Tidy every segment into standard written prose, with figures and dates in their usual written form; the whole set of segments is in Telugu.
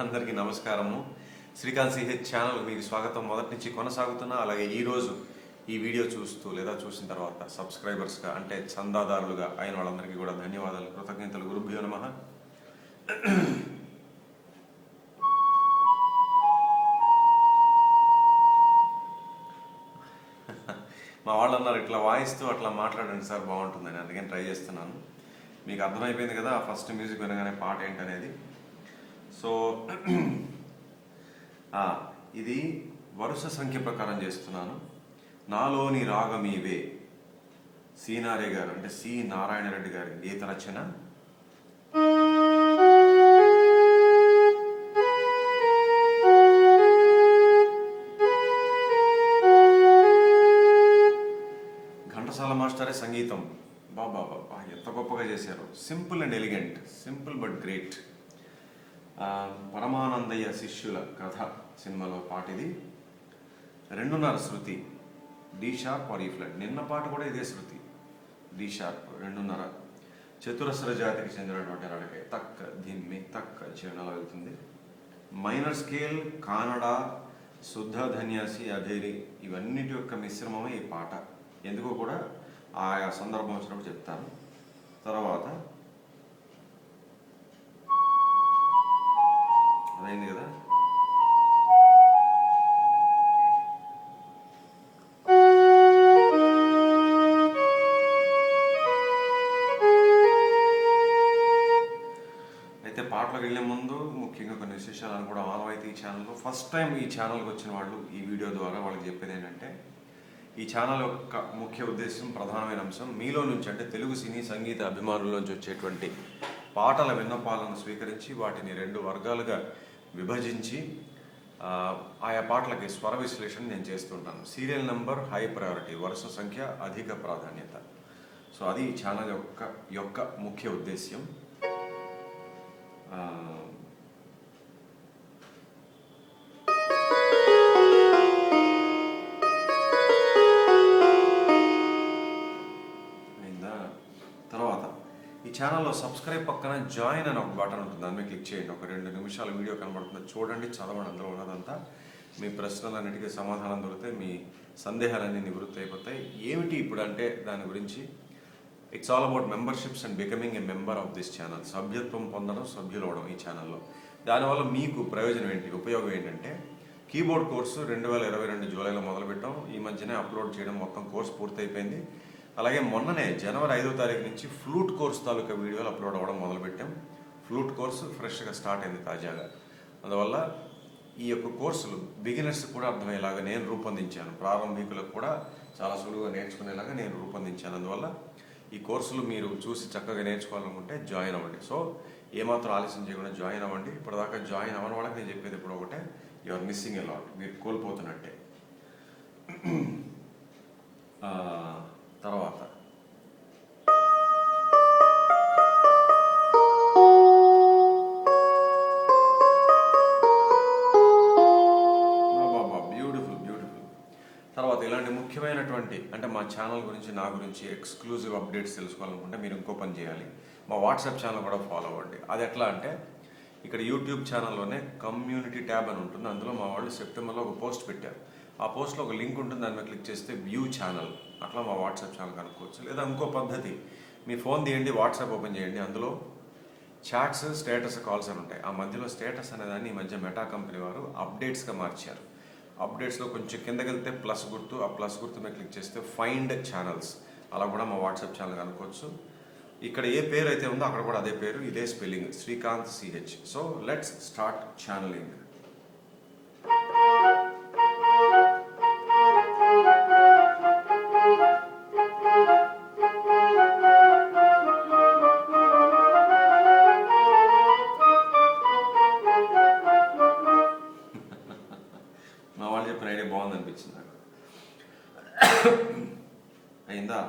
అందరికీ నమస్కారము. శ్రీకాంత్ సిహెచ్ ఛానల్ మీకు స్వాగతం. మొదటి నుంచి కొనసాగుతున్నా. అలాగే ఈరోజు ఈ వీడియో చూస్తూ లేదా చూసిన తర్వాత సబ్స్క్రైబర్స్గా అంటే చందాదారులుగా అయిన వాళ్ళందరికీ కూడా ధన్యవాదాలు, కృతజ్ఞతలు. గురుభ్యో నమః. మా వాళ్ళు అన్నారు ఇట్లా వాయిస్తూ అట్లా మాట్లాడండి సార్ బాగుంటుందని, అందుకని ట్రై చేస్తున్నాను. మీకు అర్థమైపోయింది కదా ఫస్ట్ మ్యూజిక్ వినగానే పాట ఏంటనేది. సో ఇది వరుస సంఖ్య ప్రకారం చేస్తున్నాను. నాలోని రాగమీవే సీనారే గారు అంటే సి నారాయణ రెడ్డి గారి గీత రచన. ఘంటసాల మాస్టరే సంగీతం. బాబా బాబా ఎంత గొప్పగా చేశారు. Simple and elegant, simple but great. Paramanandayya శిష్యుల కథ సినిమాలో పాట ఇది. 2:30 శృతి, డి షార్ప్ ఆర్ ఈ ఫ్లాట్. నిన్న పాట కూడా ఇదే శృతి, డి షార్ప్ 2:30. చతురస్ర జాతికి చెందినటువంటి రాడకే తక్క ధిమ్మి తక్క జీవనాలు వెళ్తుంది. మైనర్ స్కేల్, కానడా, శుద్ధ ధన్యాసి, అధేరి ఇవన్నిటి యొక్క మిశ్రమమే ఈ పాట. ఎందుకో కూడా ఆయా సందర్భం వచ్చినప్పుడు చెప్తాను. తర్వాత అదైంది కదా. అయితే పాటలకు వెళ్ళే ముందు ముఖ్యంగా కొన్ని విశేషాలు అనుకోవడం ఆనవాయితీ. ఈ ఛానల్లో ఫస్ట్ టైం ఈ ఛానల్కి వచ్చిన వాళ్ళు ఈ వీడియో ద్వారా వాళ్ళకి చెప్పేది ఏంటంటే, ఈ ఛానల్ యొక్క ముఖ్య ఉద్దేశం, ప్రధానమైన అంశం మీలో నుంచి అంటే తెలుగు సినీ సంగీత అభిమానుల నుంచి వచ్చేటువంటి పాటల విన్నపాలను స్వీకరించి వాటిని 2 వర్గాలుగా విభజించి ఆయా పాటలకి స్వర విశ్లేషణ నేను చేస్తుంటాను. సీరియల్ నెంబర్ హై ప్రయారిటీ, వరుస సంఖ్య అధిక ప్రాధాన్యత. సో అది ఈ ఛానల్ యొక్క ముఖ్య ఉద్దేశ్యం. తర్వాత ఈ ఛానల్లో సబ్స్క్రైబ్ పక్కన జాయిన్ అని ఒక బటన్ ఉంటుంది, దాని మీద క్లిక్ చేయండి. ఒక 2 నిమిషాల వీడియో కనబడుతుంది, చూడండి, చదవండి. అందులో ఉన్నదంతా మీ ప్రశ్నలన్నిటికీ సమాధానం దొరికితే మీ సందేహాలన్నీ నివృత్తి అయిపోతాయి. ఏమిటి ఇప్పుడు అంటే దాని గురించి, it's all about memberships and becoming a member of this channel. సభ్యత్వం పొందడం, సభ్యులు అవడం ఈ ఛానల్లో. దానివల్ల మీకు ప్రయోజనం ఏంటి, ఉపయోగం ఏంటంటే, కీబోర్డ్ కోర్సు 2022 జూలైలో మొదలుపెట్టాం. ఈ మధ్యనే అప్లోడ్ చేయడం, మొత్తం కోర్సు పూర్తయిపోయింది. అలాగే మొన్ననే జనవరి 5వ తారీఖు నుంచి ఫ్లూట్ కోర్స్ తాలూకా వీడియోలు అప్లోడ్ అవ్వడం మొదలుపెట్టాం. ఫ్లూట్ కోర్సు ఫ్రెష్గా స్టార్ట్ అయింది తాజాగా. అందువల్ల ఈ యొక్క కోర్సులు బిగినర్స్ కూడా అర్థమయ్యేలాగా నేను రూపొందించాను. ప్రారంభికులకు కూడా చాలా సులువుగా నేర్చుకునేలాగా నేను రూపొందించాను. అందువల్ల ఈ కోర్సులు మీరు చూసి చక్కగా నేర్చుకోవాలనుకుంటే జాయిన్ అవ్వండి. సో ఏమాత్రం ఆలస్యం చేయకుండా జాయిన్ అవ్వండి. ఇప్పటిదాకా జాయిన్ అవ్వని వాళ్ళకి నేను చెప్పేది ఇప్పుడు ఒకటే, you are missing a lot, మీరు కోల్పోతున్నట్టే. తర్వాత ఇలాంటి ముఖ్యమైనటువంటి అంటే మా ఛానల్ గురించి, నా గురించి ఎక్స్క్లూజివ్ అప్డేట్స్ తెలుసుకోవాలనుకుంటే మీరు ఇంకో పని చేయాలి, మా వాట్సాప్ ఛానల్ కూడా ఫాలో అవ్వండి. అది ఎట్లా అంటే, ఇక్కడ యూట్యూబ్ ఛానల్లోనే కమ్యూనిటీ ట్యాబ్ అని ఉంటుంది. అందులో మా వాళ్ళు సెప్టెంబర్లో ఒక పోస్ట్ పెట్టారు. ఆ పోస్ట్లో ఒక లింక్ ఉంటుంది, దాని మీద క్లిక్ చేస్తే వ్యూ ఛానల్, అట్లా మా వాట్సాప్ ఛానల్ కనుక్కోవచ్చు. లేదా ఇంకో పద్ధతి, మీ ఫోన్ తీయండి, వాట్సాప్ ఓపెన్ చేయండి, అందులో చాట్స్, స్టేటస్, కాల్స్ అని ఉంటాయి. ఆ మధ్యలో స్టేటస్ అనేదాన్ని ఈ మధ్య మెటా కంపెనీ వారు అప్డేట్స్గా మార్చారు. అప్డేట్స్లో కొంచెం కిందకి వెళ్తే ప్లస్ గుర్తు, ఆ ప్లస్ గుర్తు మీద క్లిక్ చేస్తే ఫైండ్ ఛానల్స్, అలా కూడా మా వాట్సాప్ ఛానల్ కనుక్కోవచ్చు. ఇక్కడ ఏ పేరు అయితే ఉందో అక్కడ కూడా అదే పేరు, ఇదే spelling, Srikanth CH. So let's start channelling. మా వాళ్ళు చెప్పిన ఐడియా బాగుంది అనిపించింది నాకు. అయిందా?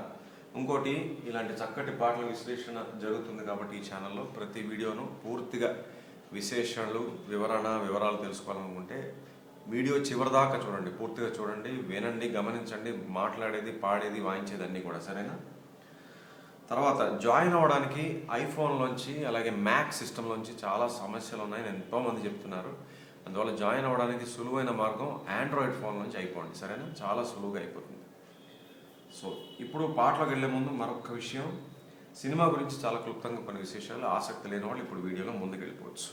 ఇంకోటి, ఇలాంటి చక్కటి పాటల విశ్లేషణ జరుగుతుంది కాబట్టి ఈ ఛానల్లో ప్రతి వీడియోను పూర్తిగా విశేషాలు, వివరాలు తెలుసుకోవాలనుకుంటే వీడియో చివరిదాకా చూడండి, పూర్తిగా చూడండి, వినండి, గమనించండి, మాట్లాడేది, పాడేది, వాయించేది అన్నీ కూడా. సరేనా? తర్వాత జాయిన్ అవ్వడానికి ఐఫోన్లోంచి అలాగే మ్యాక్ సిస్టంలోంచి చాలా సమస్యలు ఉన్నాయని ఎంతోమంది చెప్తున్నారు. అందువల్ల జాయిన్ అవ్వడానికి సులువైన మార్గం ఆండ్రాయిడ్ ఫోన్ నుంచి అయిపోండి, సరేనా? చాలా సులువుగా అయిపోతుంది. సో ఇప్పుడు పాటలోకి వెళ్ళే ముందు మరొక విషయం, సినిమా గురించి చాలా క్లుప్తంగా కొన్ని విశేషాలు. ఆసక్తి లేని వాళ్ళు ఇప్పుడు వీడియోలో ముందుకు వెళ్ళిపోవచ్చు.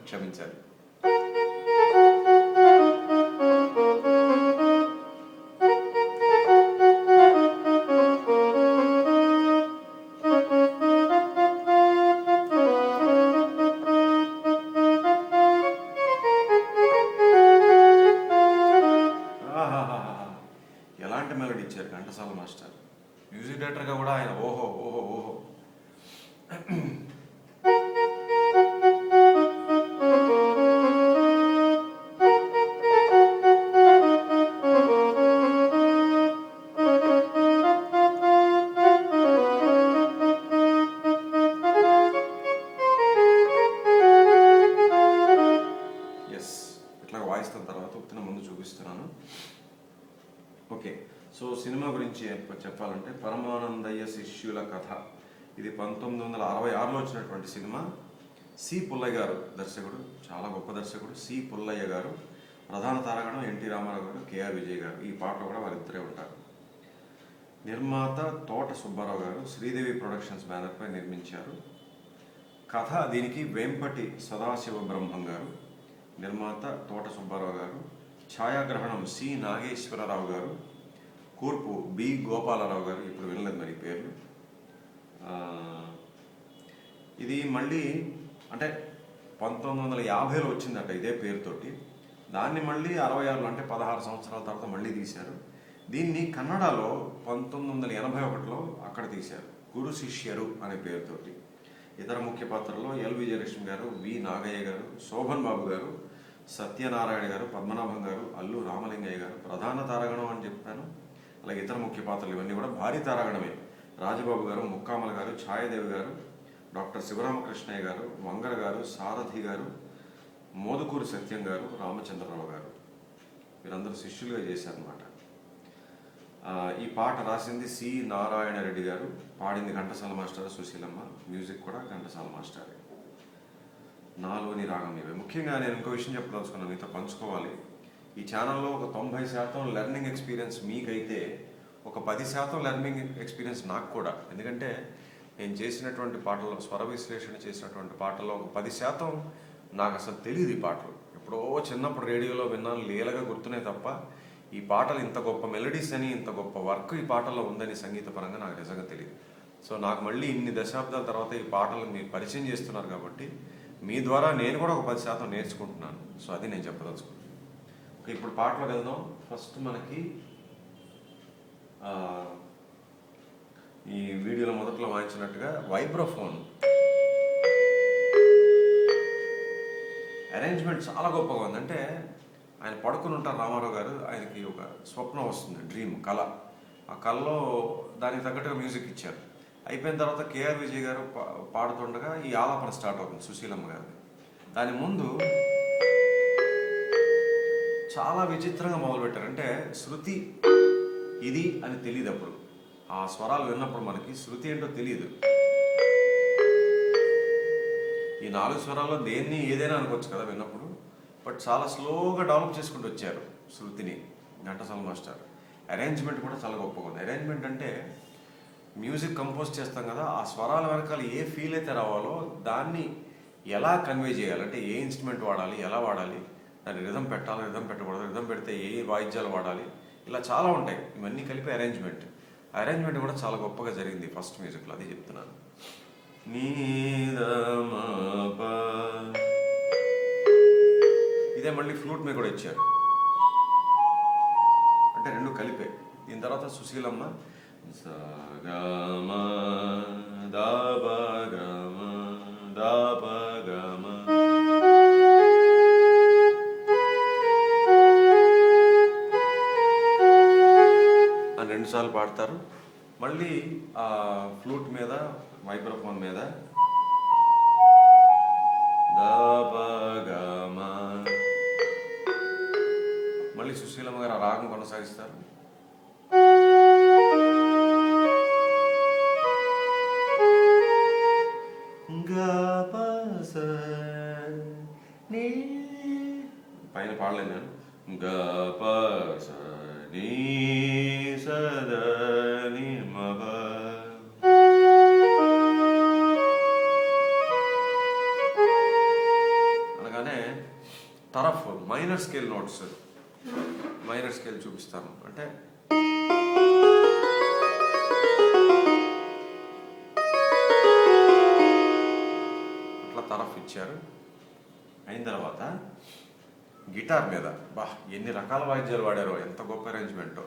క్షమించాలి. ఎలాంటి మెలడీ ఇచ్చారు ఘంటసాల మాస్టర్. మ్యూజిక్ డైరెక్టర్గా కూడా ఆయన ఓహో ఓహో ఓహో. ఇట్లా వాయిస్తున్న తర్వాత ఉత్తిన ముందు చూపిస్తున్నాను. ఓకే, సో సినిమా గురించి చెప్పాలంటే పరమానందయ్య శిష్యుల కథ. ఇది 1966లో వచ్చినటువంటి సినిమా. సి పుల్లయ్య గారు దర్శకుడు, చాలా గొప్ప దర్శకుడు. సి పుల్లయ్య గారు ప్రధాన తారాగణం ఎన్టీ రామారావు గారు, కేఆర్ విజయ్ గారు. ఈ పాటలో కూడా వారిద్దరే ఉంటారు. నిర్మాత తోట సుబ్బారావు గారు శ్రీదేవి ప్రొడక్షన్స్ బ్యానర్పై నిర్మించారు. కథ దీనికి వేంపటి సదాశివ బ్రహ్మం గారు, నిర్మాత తోట సుబ్బారావు గారు, ఛాయాగ్రహణం సి నాగేశ్వరరావు గారు, కూర్పు బి గోపాలరావు గారు. ఇప్పుడు వినలేదు మరి పేర్లు. ఇది మళ్ళీ అంటే 1950లో వచ్చిందట ఇదే పేరుతోటి. దాన్ని మళ్ళీ 66లో అంటే 16 సంవత్సరాల తర్వాత మళ్ళీ తీశారు. దీన్ని కన్నడలో 1981లో అక్కడ తీశారు, గురు శిష్యరు అనే పేరుతోటి. ఇతర ముఖ్య పాత్రల్లో ఎల్ విజయలక్ష్మి గారు, వి నాగయ్య గారు, శోభన్ బాబు గారు, సత్యనారాయణ గారు, పద్మనాభం గారు, అల్లు రామలింగయ్య గారు. ప్రధాన తారాగణం అని చెప్పాను. అలాగే ఇతర ముఖ్య పాత్రలు ఇవన్నీ కూడా భారీ తారాగణమే. రాజబాబు గారు, ముక్కామల గారు, ఛాయాదేవి గారు, డాక్టర్ శివరామకృష్ణయ్య గారు, మంగళ గారు, సారథి గారు, మోదుకూరు సత్యం గారు, రామచంద్రరావు గారు. వీరందరూ శిష్యులుగా చేశారన్నమాట. ఈ పాట రాసింది సి నారాయణ రెడ్డి గారు, పాడింది ఘంటసాల మాస్టర్, సుశీలమ్మ. మ్యూజిక్ కూడా ఘంటసాల మాస్టర్. నాలోని రాగం ఇవే. ముఖ్యంగా నేను ఇంకో విషయం చెప్పదలుచుకున్నాను, మీతో పంచుకోవాలి. ఈ ఛానల్లో ఒక 90% లెర్నింగ్ ఎక్స్పీరియన్స్ మీకైతే, ఒక 10% లెర్నింగ్ ఎక్స్పీరియన్స్ నాకు కూడా. ఎందుకంటే నేను చేసినటువంటి పాటల్లో, స్వర విశ్లేషణ చేసినటువంటి పాటల్లో ఒక 10% నాకు అసలు తెలియదు. ఈ పాటలు ఎప్పుడో చిన్నప్పుడు రేడియోలో విన్నాను, లీలగా గుర్తునే తప్ప ఈ పాటలు ఇంత గొప్ప మెలడీస్ అని, ఇంత గొప్ప వర్క్ ఈ పాటల్లో ఉందని సంగీతపరంగా నాకు నిజంగా తెలియదు. సో నాకు మళ్ళీ ఇన్ని దశాబ్దాల తర్వాత ఈ పాటలను మీరు పరిచయం చేస్తున్నారు కాబట్టి మీ ద్వారా నేను కూడా ఒక 10% నేర్చుకుంటున్నాను. సో అది నేను చెప్పదలుచుకున్నాను. ఓకే, ఇప్పుడు పాటలో వెళ్దాం. ఫస్ట్ మనకి ఈ వీడియోలో మొదట్లో వాయించినట్టుగా వైబ్రోఫోన్ అరేంజ్మెంట్ చాలా గొప్పగా ఉంది. అంటే ఆయన పడుకుని ఉంటారు రామారావు గారు, ఆయనకి ఒక స్వప్నం వస్తుంది, డ్రీమ్, కళ. ఆ కళలో దానికి తగ్గట్టుగా మ్యూజిక్ ఇచ్చారు. అయిపోయిన తర్వాత కేఆర్ విజయ్ గారు పాడుతుండగా ఈ ఆలాపన స్టార్ట్ అవుతుంది సుశీలమ్మ గారు. దాని ముందు చాలా విచిత్రంగా మొదలుపెట్టారు. అంటే శృతి ఇది అని తెలియదు. అప్పుడు ఆ స్వరాలు విన్నప్పుడు మనకి శృతి ఏంటో తెలియదు. ఈ 4 స్వరాల్లో దేన్ని ఏదైనా అనుకోవచ్చు కదా విన్నప్పుడు. బట్ చాలా స్లోగా డెవలప్ చేసుకుంటూ వచ్చారు శృతిని ఘంటసాల మాస్టర్. అరేంజ్మెంట్ కూడా చాలా గొప్పగా ఉంది. అరేంజ్మెంట్ అంటే మ్యూజిక్ కంపోజ్ చేస్తాం కదా, ఆ స్వరాల వెనకాల ఏ ఫీల్ అయితే రావాలో దాన్ని ఎలా కన్వే చేయాలి, అంటే ఏ ఇన్స్ట్రుమెంట్ వాడాలి, ఎలా వాడాలి, దాన్ని రిథం పెట్టాలి, రిథం పెట్టకూడదు, రిథం పెడితే ఏ వాయిద్యాలు వాడాలి, ఇలా చాలా ఉంటాయి. ఇవన్నీ కలిపి అరేంజ్మెంట్. అరేంజ్మెంట్ కూడా చాలా గొప్పగా జరిగింది ఫస్ట్ మ్యూజిక్లో, అది చెప్తున్నాను. ఇదే మళ్ళీ ఫ్లూట్ మీద కూడా ఇచ్చారు, అంటే రెండు కలిపే. దీని తర్వాత సుశీలమ్మ సగమ దాబగమ దాబగమ అని 2 సార్లు పాడతారు. మళ్ళీ ఆ ఫ్లూట్ మీద, మైక్రోఫోన్ మీద దాబగమ మళ్ళీ సుశీలమ్మ గారు ఆ రాగం కొనసాగిస్తారు. పైన పాడలేదు నేను. అనగానే తరఫ్ minor scale notes, minor scale చూపిస్తాను. అంటే అట్లా తరఫ్ ఇచ్చారు. అయిన తర్వాత గిటార్ మీద ఎన్ని రకాల వాయిద్యాలు వాడారో, ఎంత గొప్ప అరేంజ్మెంటో.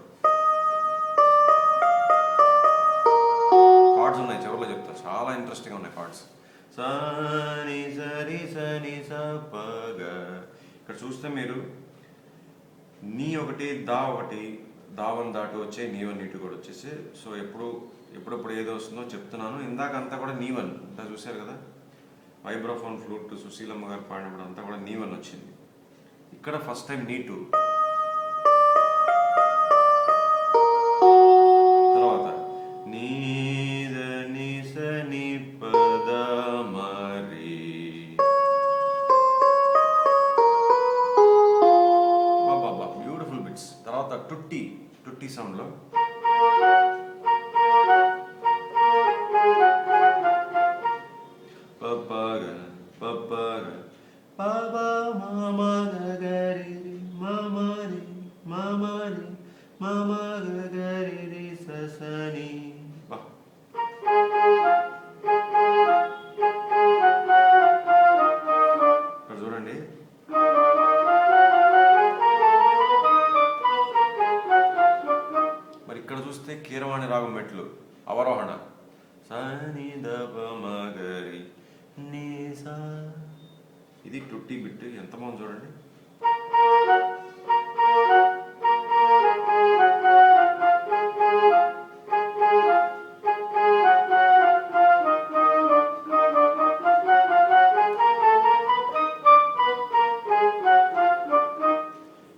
కార్డ్స్ ఉన్నాయి, చివరిలో చెప్తారు, చాలా ఇంట్రెస్టింగ్ ఉన్నాయి కార్డ్స్. సని సరి సని సపగా. ఇక్కడ చూస్తే మీరు నీ ఒకటి దా ఒకటి, దావన్ దాటు వచ్చే నీవన్ నీటు కూడా వచ్చేసి. సో ఎప్పుడప్పుడు ఏదో వస్తుందో చెప్తున్నాను. ఇందాక అంతా కూడా నీవన్ అంతా చూశారు కదా. వైబ్రోఫోన్ ఫ్లూట్ సుశీలమ్మ గారు పాడినప్పుడు అంతా కూడా నీవన్ వచ్చింది. ఇక్కడ ఫస్ట్ టైం నీటు, తర్వాత నీద నిస ని పద మరి. బాబా బ్యూటిఫుల్ బిట్స్. తర్వాత టుట్టి సౌండ్ లో చూడండి. మరి ఇక్కడ చూస్తే కీరవాణి రాగం మెట్లు అవరోహణ. సని దప మగరి నీసా. ఇది టుట్టి బిట్. ఎంత బాగుంది చూడండి.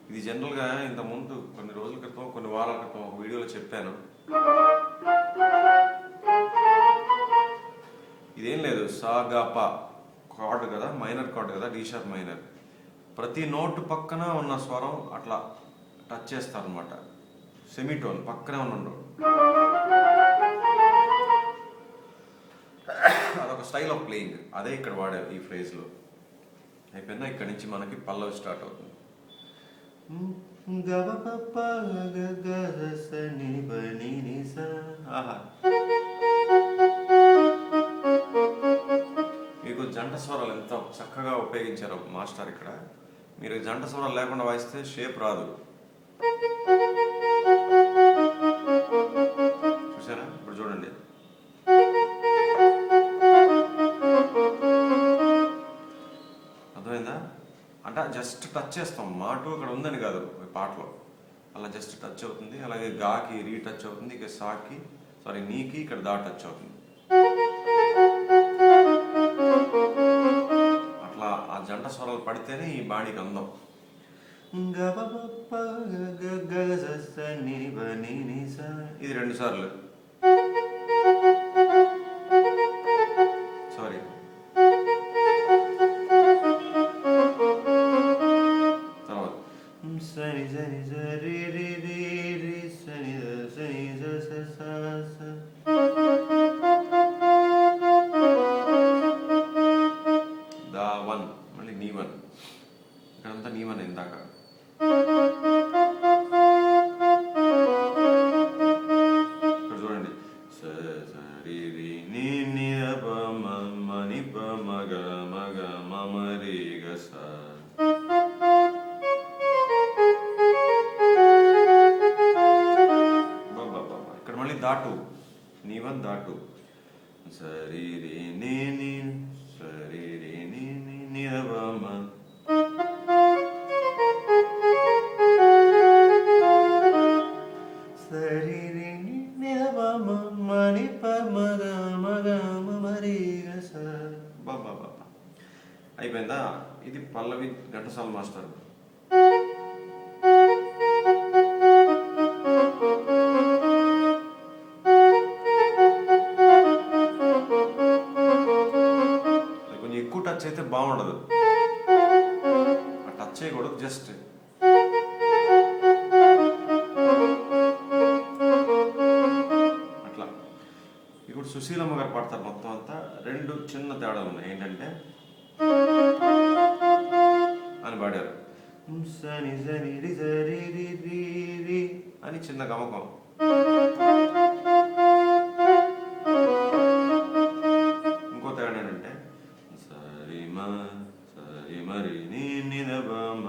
ఇది జనరల్గా ఇంతకుముందు కొన్ని రోజుల క్రితం, కొన్ని వారాల క్రితం ఒక వీడియోలో చెప్పాను. ఇదేం లేదు, సాగాపా కార్డ్ కదా, మైనర్ కార్డ్ కదా, డి షార్ప్ మైనర్. ప్రతి నోటు పక్కన ఉన్న స్వరం అట్లా టచ్ చేస్తారనమాట. సెమీటోన్ పక్కనే ఉండవు. అదొక స్టైల్ ఆఫ్ ప్లేయింగ్. అదే ఇక్కడ వాడారు ఈ ఫ్రేజ్లో. అయిపోయిందా? ఇక్కడ నుంచి మనకి పల్లవి స్టార్ట్ అవుతుంది. ఆహా, మీకు జంట స్వరాలు ఎంత చక్కగా ఉపయోగించారో మాస్టర్ ఇక్కడ. మీరు జంట స్వరాలు లేకుండా వాయిస్తే షేప్ రాదు. చూసారా? ఇప్పుడు చూడండి. అర్థమైందా? అంటే జస్ట్ టచ్ చేస్తాం. మాటు అక్కడ ఉందని కాదు పాటలో, అలా జస్ట్ టచ్ అవుతుంది. అలాగే గాకి రీ టచ్ అవుతుంది, ఇక సాకి నీకి ఇక్కడ దా టచ్ అవుతుంది. అట్లా ఆ జంట స్వరాలు పడితేనే ఈ బాణీకి అందం. ఇది 2 సార్లు. సారీ, తర్వాత సని సని సరి రి రి రి సని సని స స. మళ్ళీ నీవన్. ఇక్కడంతా నీవన్. ఇందాక ఇక్కడ చూడండి. సరి రి ని ని ప మ ని ప మగ మగ మమ రి గ స. ఇక్కడ మళ్ళీ దాటు, నీవన్ దాటు. సరి రి ని ని సరి రి ని ని ని ప మ. సరి రి ని ప మ మ ని ప మగ మగ మమ రి గ స. అయిపోయిందా? ఇది పల్లవి ఘంటసాల మాస్టర్. ఉండదు, టచ్ చేయకూడదు, జస్ట్ అట్లా. ఇప్పుడు సుశీలమ్మ గారు పాడతారు మొత్తం అంతా. రెండు చిన్న తేడాలు ఉన్నాయి. ఏంటంటే అని పాడారు, సని సని రి సరి రి రి రి అని చిన్న గమకం. ఇంకో తేడా ఏంటంటే సరిమ సరిమ రి ని ని ద బ మ.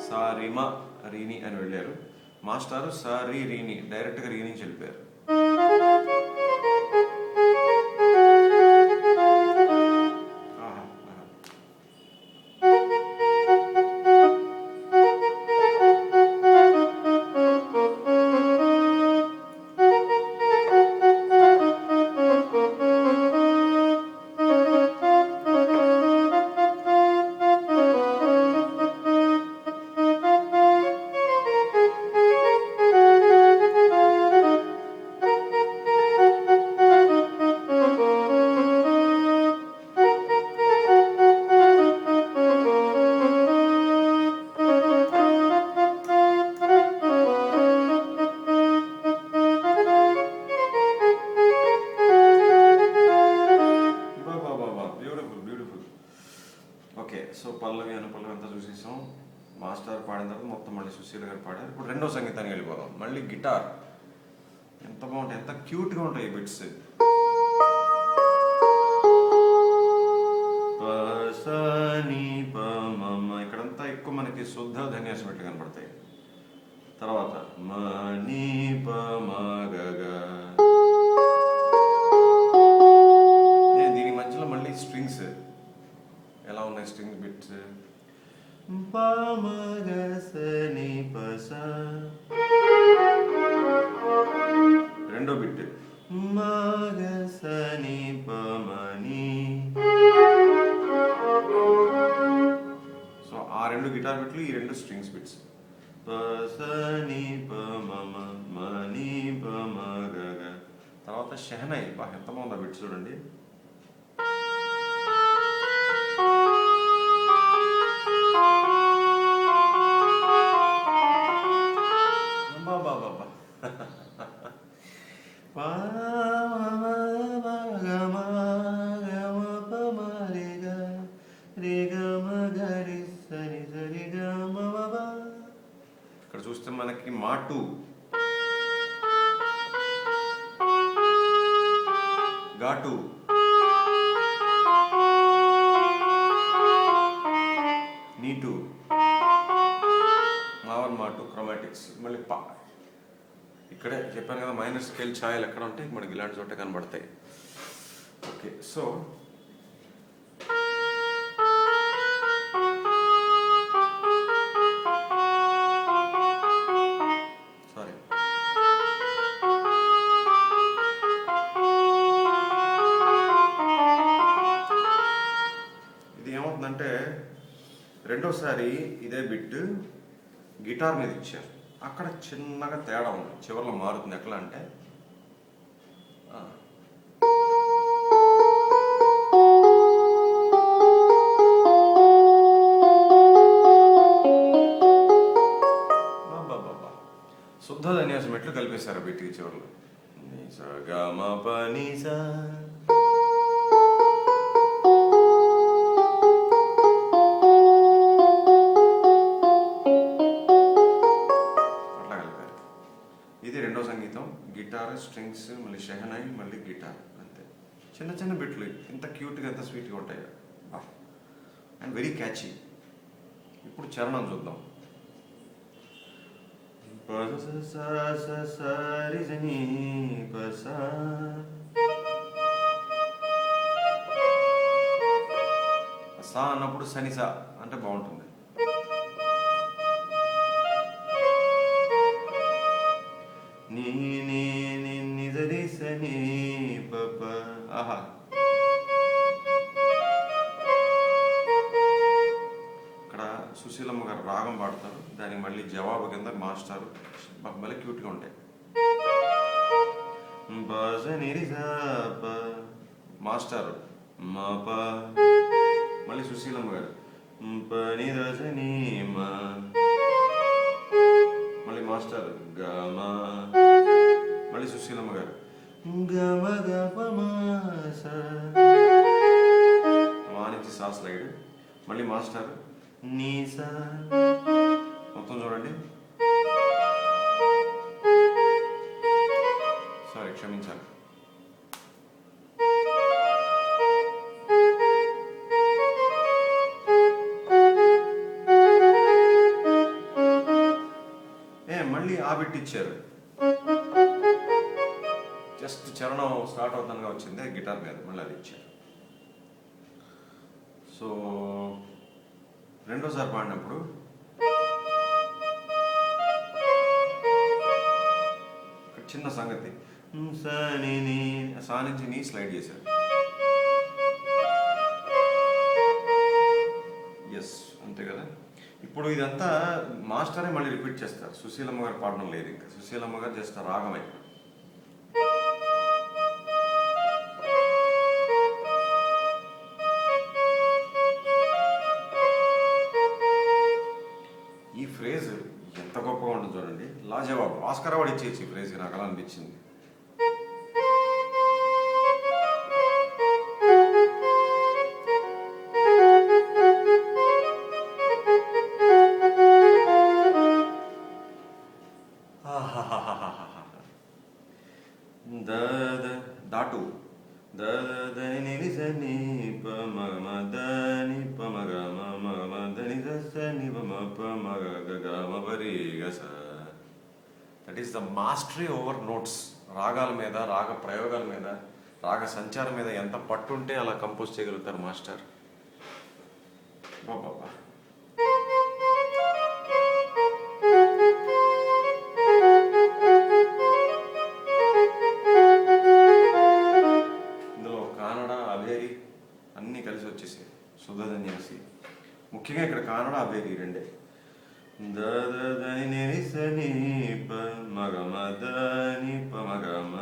సారిమ రీని అని వెళ్ళారు మాస్టారు, సారీ రీని డైరెక్ట్గా రీ నుంచి వెళ్ళిపోయారు. ఓకే, సో పల్లవి అనుపల్లవి అంతా చూసేసాం. మాస్టర్ పాడిన తర్వాత మొత్తం మళ్ళీ సుశీల గారు పాడారు. ఇప్పుడు రెండో సంగీతానికి వెళ్ళిపోదాం. మళ్ళీ గిటార్. ఎంత బాగుంటాయి, ఎంత క్యూట్గా ఉంటాయి ఈ బిట్స్. ఇక్కడంతా ఎక్కువ మనకి శుద్ధ ధన్యాసం పెట్టి కనపడతాయి. తర్వాత మనీ పమగగా, దీని మధ్యలో మళ్ళీ స్ట్రింగ్స్ ఎలా ఉన్నాయి, స్ట్రింగ్స్ బిట్స్. రెండో బిట్ మగసని పమని. సో ఆ రెండు గిటార్ బిట్లు, ఈ రెండు స్ట్రింగ్స్ బిట్స్. పసని పమమ మని పమగగ. తర్వాత షెహనై. ఎంత బాగుందా బిట్స్ చూడండి. ఇక్కడ చూస్తే మనకి మాటు, ఘాటు, నీటు, మావన్ మాటు, క్రోమాటిక్స్. మళ్ళీ పా. ఇక్కడే చెప్పాను కదా మైనర్ స్కేల్ ఛాయలు ఎక్కడ ఉంటాయి మనకి ఇలాంటి చోట కనబడతాయి. ఓకే, సో సారీ, ఇది ఏమవుతుందంటే రెండోసారి ఇదే బిట్ గిటార్ మీద ఇచ్చారు, అక్కడ చిన్నగా తేడా ఉంది, చివరిలో మారుతుంది. ఎట్లా అంటే శుద్ధ ధన్యాసం ఎట్లు కలిపేశారు బిట్కి చివరిలో. ఇది రెండో సంగీతం. గిటార్, స్ట్రింగ్స్, మళ్ళీ షెహనై, మళ్ళీ గిటార్. అంతే, చిన్న చిన్న బిట్లు ఇంత క్యూట్గా ఎంత స్వీట్గా ఉంటాయి అండ్ వెరీ క్యాచీ. ఇప్పుడు చరణం చూద్దాం. సా అన్నప్పుడు సనిసా అంటే బాగుంటుంది. ఆహా, ఇక్కడ సుశీలమ్మ గారు రాగం పాడతారు, దానికి మళ్ళీ జవాబు కింద మాస్టారు. మళ్ళీ క్యూట్గా ఉంటాయి. బజనిరిజాప మాస్టర్ మప మళ్ళీ సుశీలమ్మ గారు పని రజనీ మా మళ్ళీ మాస్టర్ గమ మళ్ళీ సుశీలమ్మ గారు గమ గపమాస మా నుంచి సా స్లైడ్ మళ్ళీ మాస్టర్ నీసా మొత్తం చూడండి. సారీ క్షమించాలి. మళ్ళీ ఆ బిట్ ఇచ్చారు. జస్ట్ చరణం స్టార్ట్ అవుతుండగా వచ్చింది గిటార్ మీద, మళ్ళీ అది ఇచ్చారు. సో రెండోసారి పాడినప్పుడు చిన్న సంగతి సా నుంచి నీ స్లైడ్ చేశారు. ఎస్ అంతే కదా. ఇప్పుడు ఇదంతా మాస్టరే మళ్ళీ రిపీట్ చేస్తారు. సుశీలమ్మ గారు పాడడం లేదు, ఇంకా సుశీలమ్మ గారు జస్ట్ రాగమే. ఈ ఫ్రేజ్ ఎంత గొప్పగా ఉంటుంది చూడండి. లాజవాబు ఆస్కార్ అవార్డు ఇచ్చేసి ఈ ఫ్రేజ్ నాకు అలా అనిపించింది. దాటు దని ని పమదని పమగమదని ని పమగమరిగస. That is the mastery over notes. రాగాల మీద, రాగ ప్రయోగాల మీద, రాగ సంచారం మీద ఎంత పట్టుంటే అలా కంపోజ్ చేయగలుగుతారు మాస్టర్. బాబా అన్నీ కలిసి వచ్చేసాయి. సుధన్యాసి ముఖ్యంగా ఇక్కడ కానడ అవేది రెండే. దని సని ప మగమదని పమగమ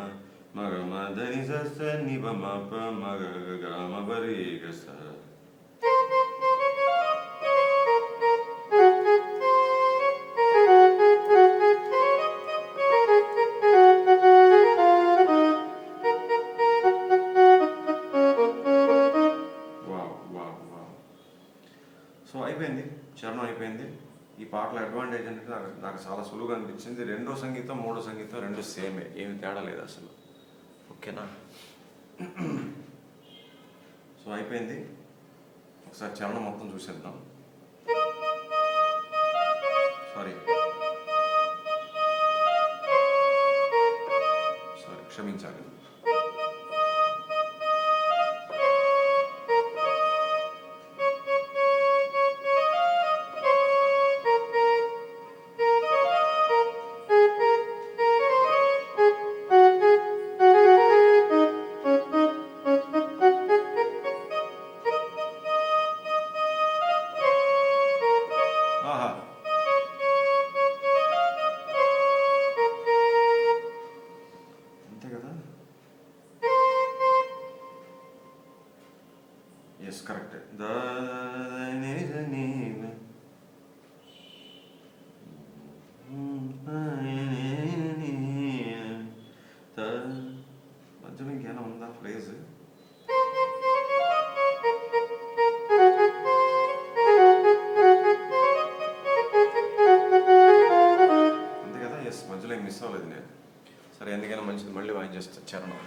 మగమదని సని పమ ప మగమ బరిగస. సో అయిపోయింది, చరణం అయిపోయింది. ఈ పాటల అడ్వాంటేజ్ అంటే నాకు చాలా సులువుగా అనిపించింది. రెండో సంగీతం మూడో సంగీతం రెండు సేమే, ఏమి తేడా లేదు అసలు. ఓకేనా? సో అయిపోయింది. ఒకసారి చరణం మొత్తం చూసేద్దాం. సారీ క్షమించాలి. అంతే కదా. Yes correct. మధ్యలో ఇంకేనా ఉందా ఫ్రేజ్? అంతే కదా. ఎస్ మధ్యలో ఏం మిస్ అవ్వలేదు నేను. సరే ఎందుకైనా మంచిది, మళ్ళీ వాయించేస్తాను చరణం.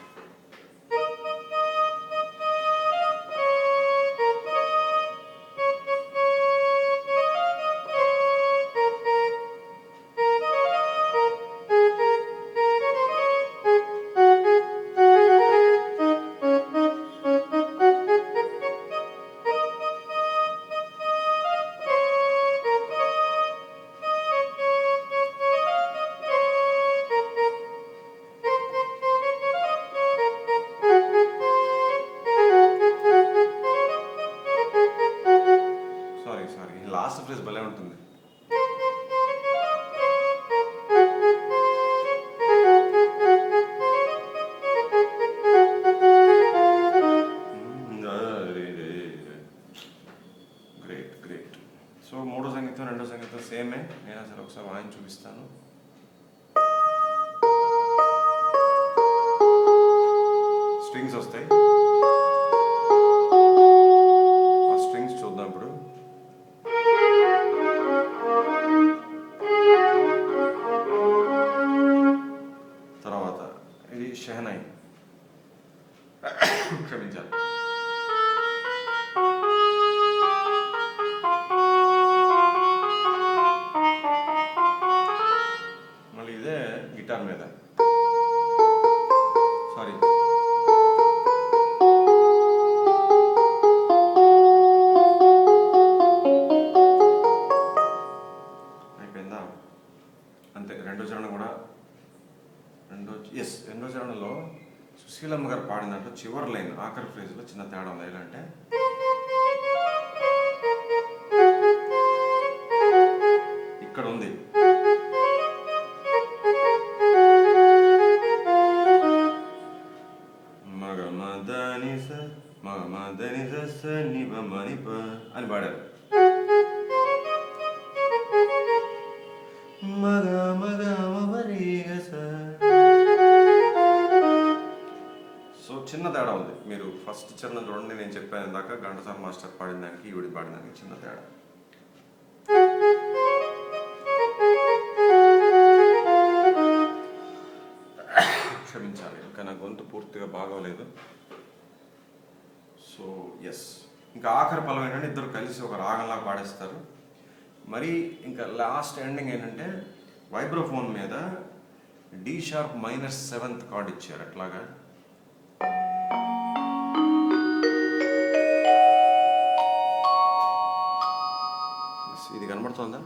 లాస్ట్ ఫ్రేజ్ భలే ఉంటుంది. సో మూడో సంగీతం రెండో సంగీతం సేమే, నేను అసలు ఒకసారి వాయిని చూపిస్తాను. స్ట్రింగ్స్ వస్తాయి, ఆ స్ట్రింగ్స్ చూద్దాం ఇప్పుడు. తర్వాత ఇది షెహనాయి, క్షమించాలి. మళ్ళీ ఇదే గిటార్ మీద, సారీ అయిపోయిందా, అంతే. రెండో చరణం కూడా రెండో చరణంలో సుశీలమ్మ గారు పాడిన దాంట్లో చివరి లైన్ ఆఖరి ఫ్రేజ్లో చిన్న తేడా ఉంది. ఎలా అంటే ఇక్కడ ఉంది, అని పాడారు. సో చిన్న తేడా ఉంది. మీరు ఫస్ట్ చరణం చూడండి, నేను చెప్పాను ఇందాక ఘంటసాల మాస్టర్ పాడిన దానికి ఈవిడి పాడిన దానికి చిన్న తేడా. క్షమించాలి, ఇంకా నా గొంతు పూర్తిగా బాగోలేదు. సో ఇంకా ఆఖరి పల్లవి ఏంటంటే ఇద్దరు కలిసి ఒక రాగంలా పాడేస్తారు. మరి ఇంకా లాస్ట్ ఎండింగ్ ఏంటంటే వైబ్రోఫోన్ మీద డి షార్ప్ -7th కార్డ్ ఇచ్చారు. అట్లాగా ఇది కనబడుతుందా?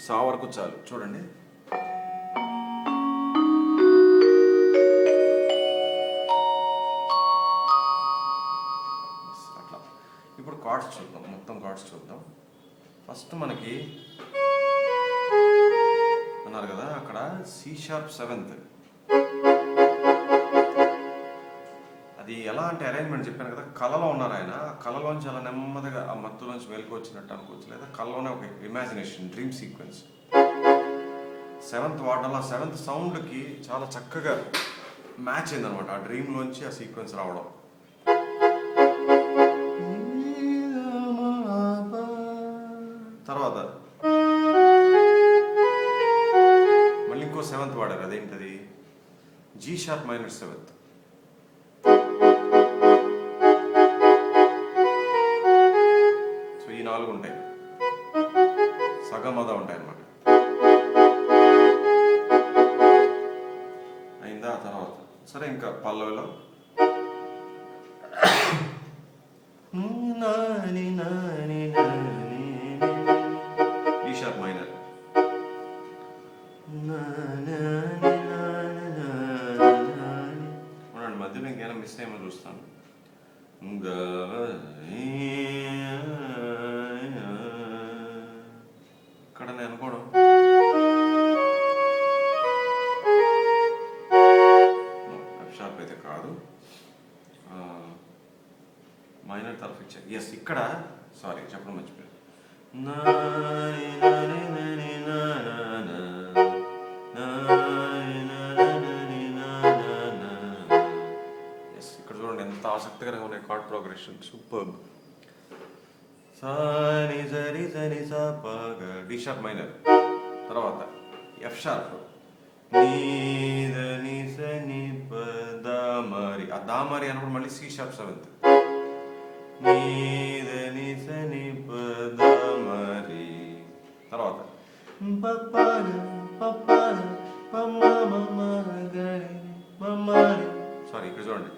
సా వరకు చాలు, చూడండి. ఇప్పుడు కార్డ్స్ చూద్దాం, మొత్తం కార్డ్స్ చూద్దాం. ఫస్ట్ మనకి అన్నారు కదా అక్కడ C#7th, అది ఎలా అంటే అరేంజ్మెంట్ చెప్పాను కదా, కళలో ఉన్నారు ఆయన, ఆ కళలోంచి అలా నెమ్మదిగా ఆ మత్తులోంచి వెలుగు వచ్చినట్టు అనుకోవచ్చు, లేదా కళలోనే ఒక ఇమాజినేషన్ డ్రీమ్ సీక్వెన్స్. 7th వాడడం, ఆ 7th సౌండ్కి చాలా చక్కగా మ్యాచ్ అయిందనమాట ఆ డ్రీమ్లోంచి ఆ సీక్వెన్స్ రావడం. తర్వాత మళ్ళీ ఇంకో 7th వాడారు, అదేంటది G# -7th. సో ఈ 4 ఉంటాయి, సగం అదా ఉంటాయి అన్నమాట. అయిందా? తర్వాత సరే ఇంకా పల్లవిలో E# మైనర్, మధ్యలో ఇంకేమైనా మిస్ అయ్యేమో చూస్తాను. ఇక్కడ నేను అనుకోవడం F# అయితే కాదు, మైనర్ తరఫు ఇచ్చారు. ఇక్కడ సారీ చెప్పడం మర్చిపోయాను. ఇక్కడ చూడండి ఎంత ఆసక్తికరంగా ఉన్నాయి chord progression, super. D sharp minor, తర్వాత F#, ఆ దామరి అన్నప్పుడు మళ్ళీ C#7th, తర్వాత సారీ ఇక్కడ చూడండి,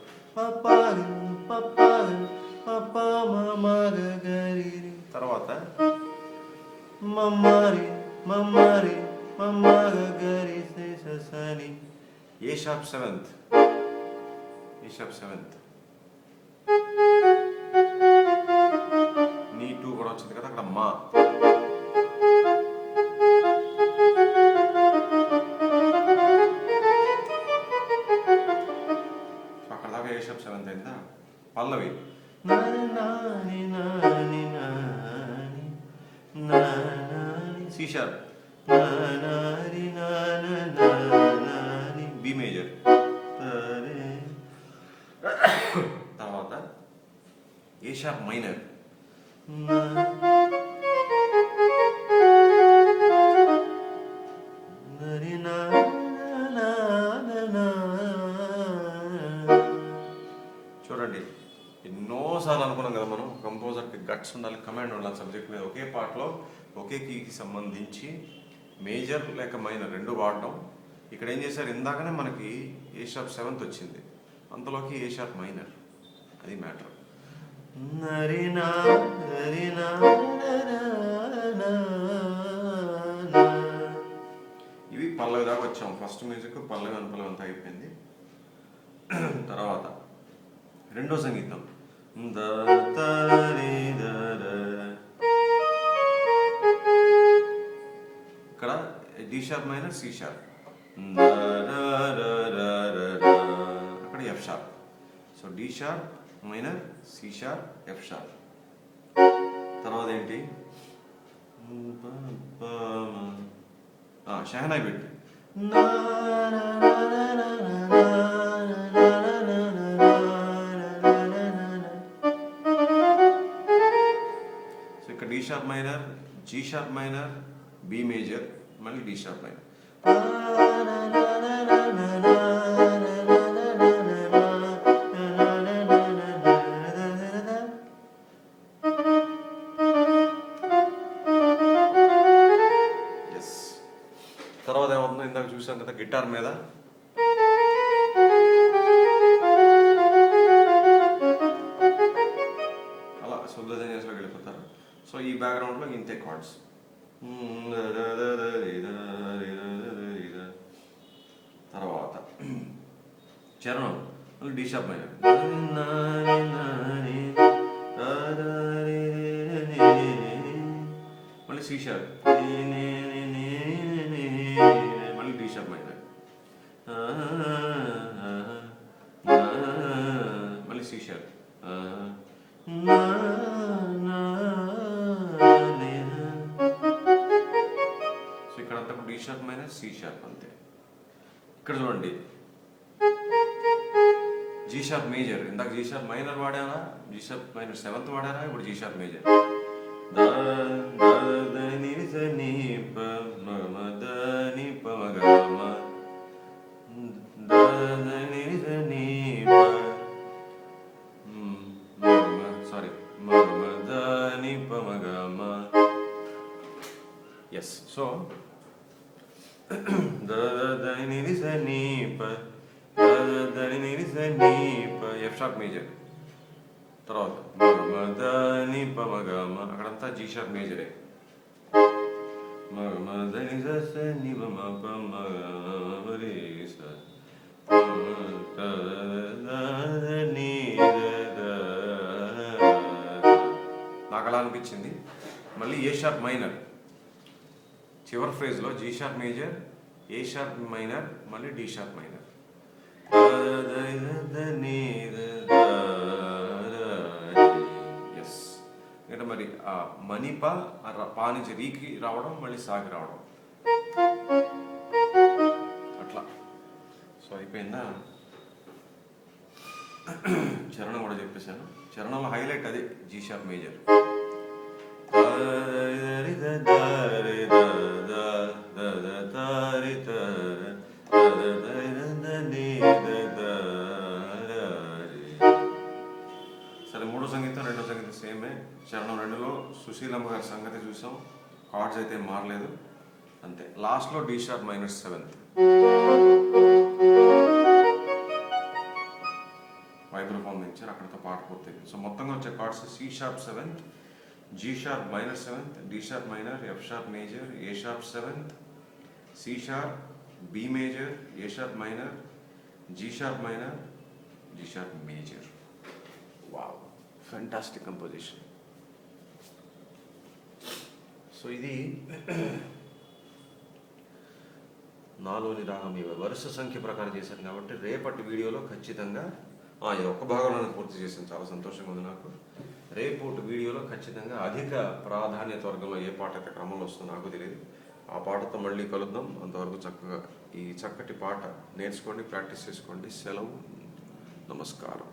తర్వాత A#7th, నీ 2 కూడా వచ్చింది కదా అక్కడ మా. అక్కడ దాకా A#7th అయిందా. పల్లవి నాని నాని నాని నాని నాని సి షార్ప్ నాని నాని బి మేజర్. తర్వాత ఏ షార్ప్ మైనర్, చూడండి ఎన్నోసార్లు అనుకున్నాం కదా మనం, కంపోజర్కి గట్స్ ఉండాలి, కమాండ్ ఉండాలి సబ్జెక్ట్ మీద. ఒకే పాటలో ఒకే కీకి సంబంధించి మేజర్ లేక మైనర్ రెండు వాడడం. ఇక్కడ ఏం చేశారు, ఇందాకనే మనకి ఏ షార్ప్ 7th వచ్చింది, అంతలోకి ఏ షార్ప్ మైనర్, అది మ్యాటర్. ఇవి పల్లవి దాకా వచ్చాం. ఫస్ట్ మ్యూజిక్ పల్లవి అనుపల్లవి అంతా అయిపోయింది. తర్వాత రెండో సంగీతం ఇక్కడ D sharp minor C sharp, అక్కడ F sharp. So D sharp minor C sharp F sharp. తర్వాత ఏంటి, షహనాయి పెట్టి D sharp minor, G sharp minor, B major, మళ్ళీ డి షార్ప్ మైనర్. ఎస్. తర్వాత ఏమవుతుందో ఇందాక చూసాం కదా గిటార్ మీద అలా శుద్ధ వెళ్ళిపోతారు. సో ఈ బ్యాక్గ్రౌండ్లో ఇంతే కార్డ్స్. తర్వాత చరణం డి షార్ప్ మైనర్, మళ్ళీ సి షార్ప్, మళ్ళీ డి షార్ప్ మైనర్, మళ్ళీ సి షార్ప్, ఇక్కడంతా D sharp minor C sharp అంతే. ఇక్కడ చూడండి జీ షార్ప్ మేజర్, ఇందాక జీ షార్ప్ మైనర్ వాడారా, జీ షార్ప్ మైనర్ 7th వాడారా, ఇప్పుడు G sharp major. Sorry yes. So F sharp major. తర్వాత అక్కడంతా జీ షార్ప్ మేజరే. నాకు అలా అనిపించింది. మళ్ళీ ఏ షార్ప్ మైనర్ చివరి ఫ్రేజ్లో G sharp major, A sharp minor, మళ్ళీ డి షార్ప్ మైనర్. ఎస్. అంటే మరి ఆ మణిప పా నుంచి రీకి రావడం, మళ్ళీ సాకి రావడం అట్లా. సో అయిపోయిందా. చరణం కూడా చెప్పేశాను. చరణంలో హైలైట్ అదే జీ షార్ప్ మేజర్. సరే, మూడో సంగీతం రెండో సంగీతం సేమే. చరణం 2లో సుశీలమ్మ గారి సంగతి చూసాం, కార్డ్స్ అయితే మారలేదు అంతే. లాస్ట్లో D sharp minor 7th vibraphone ఇచ్చారు, అక్కడితో పాట పూర్తయింది. సో మొత్తంగా వచ్చే chords C sharp 7th, G sharp minor 7th, D sharp minor, F sharp major, A sharp 7th, C sharp, B major, A sharp minor, G sharp minor, G sharp major. Wow, fantastic composition. So ఇది నాలోని రాగం. ఇవి వరుస సంఖ్య ప్రకారం చేశాను కాబట్టి రేపటి వీడియోలో ఖచ్చితంగా ఈ ఒక్క భాగంలో పూర్తి చేసాను, చాలా సంతోషంగా ఉంది నాకు. రేపు వీడియోలో ఖచ్చితంగా అధిక ప్రాధాన్యత వర్గంలో ఏ పాట అయితే క్రమంలో వస్తుందో నాకు తెలియదు. ఆ పాటతో మళ్ళీ కలుద్దాం. అంతవరకు చక్కగా ఈ చక్కటి పాట నేర్చుకోండి, ప్రాక్టీస్ చేసుకోండి. సెలవు, నమస్కారం.